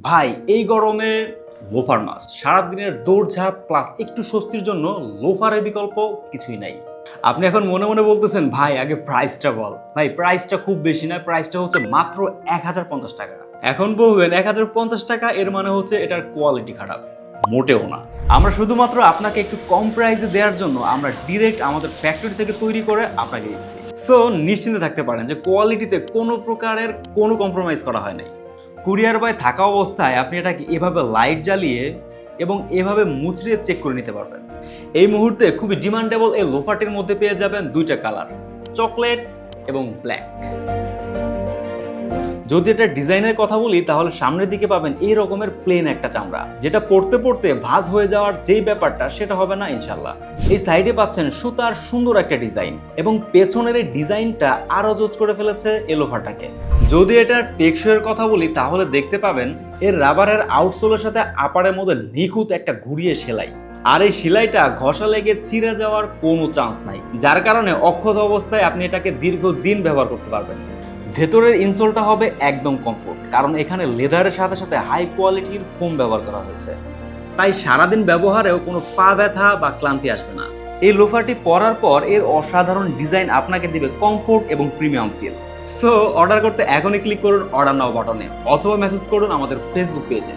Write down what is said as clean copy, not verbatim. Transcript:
ভাই এই গরমে লোফার মাস্ট। সারাদিনের দৌড়ঝাঁপ প্লাস একটু স্বস্তির জন্য লোফারের বিকল্প কিছুই নাই। আপনি এখন মনে মনে বলতেছেন ভাই আগে প্রাইসটা বল। ভাই প্রাইসটা খুব বেশি না, প্রাইসটা হচ্ছে মাত্র 1050 টাকা। এখন বলবেন 1050 টাকা এর মানে হচ্ছে এটার কোয়ালিটি খারাপ। মোটেও না। আমরা শুধুমাত্র আপনাকে একটু কম প্রাইসে দেওয়ার জন্য আমরা ডিরেক্ট আমাদের ফ্যাক্টরি থেকে তৈরি করে আপনাকে দিচ্ছি। সো নিশ্চিন্তে থাকতে পারেন যে কোয়ালিটিতে কোনো প্রকারের কোনো কম্প্রোমাইজ করা হয় নাই। কুরিয়ার বয় থাকা অবস্থায় আপনি এটাকে এভাবে লাইট জ্বালিয়ে এবং এভাবে মুচড়িয়ে চেক করে নিতে পারবেন। এই মুহূর্তে খুবই ডিমান্ডেবল এই লোফারটির মধ্যে পেয়ে যাবেন দুইটা কালার, চকলেট এবং ব্ল্যাক। যদি এটা ডিজাইনের কথা বলি তাহলে সামনের দিকে পাবেন এই রকমের প্লেন একটা চামড়া, যেটা পড়তে পড়তে ভাঁজ হয়ে যাওয়ার যেই ব্যাপারটা সেটা হবে না ইনশাল্লাহ। এই সাইডে পাচ্ছেন সুতার সুন্দর একটা ডিজাইন এবং পেছনের এই ডিজাইনটা আরো জোজ করে ফেলেছে এই লোফারটাকে। যদি এটার টেকসইয়ের কথা বলি তাহলে দেখতে পাবেন এর রাবারের আউটসোলের সাথে আপারের মধ্যে নিখুঁত একটা ঘুরিয়ে সেলাই, আর এই সেলাইটা ঘষা লেগে ছিঁড়ে যাওয়ার কোনো চান্স নাই, যার কারণে অক্ষত অবস্থায় আপনি এটাকে দীর্ঘদিন ব্যবহার করতে পারবেন। ভেতরের ইনসোলটা হবে একদম কমফোর্ট, কারণ এখানে লেদারের সাথে সাথে হাই কোয়ালিটির ফোম ব্যবহার করা হয়েছে, তাই সারাদিন ব্যবহারেও কোনো পা ব্যথা বা ক্লান্তি আসবে না। এই লোফারটি পরার পর এর অসাধারণ ডিজাইন আপনাকে দিবে কমফোর্ট এবং প্রিমিয়াম ফিল। সো অর্ডার করতে এখনই ক্লিক করুন অর্ডার নাও বাটনে অথবা মেসেজ করুন আমাদের ফেসবুক পেজে।